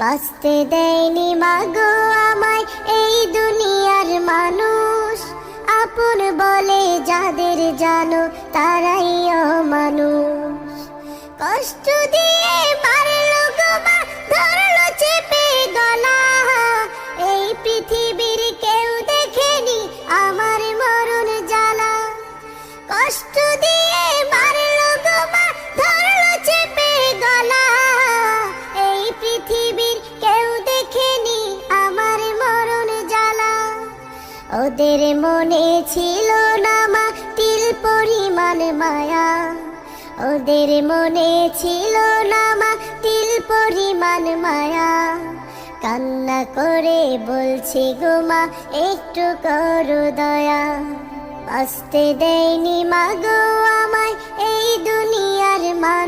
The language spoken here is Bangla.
বাঁচতে দেয়নি মাগো আমায় এই দুনিয়ার মানুষ, আপন বলে যাদের জানো তারাই অমানুষ। কষ্ট দিয়ে মারলো গো মা, ধরলো চেপে গলা, এই পৃথিবীর কেউ দেখেনি আমার মরণ জ্বালা। কষ্ট দিয়ে মারলো গো মা, ধরলো চেপে গলা, এই পৃথিবীর কেউ দেখেনি আমার মরণ জ্বালা। ওদের মনে ছিল না মা তিল পরিমাণ মায়া, ওদের মনে ছিল না মা তিল পরিমাণ মায়া। কান্না করে বলছি গো মা একটু করো দয়া, বাঁচতে দেয়নি মাগো আমায় এই দুনিয়ার মান।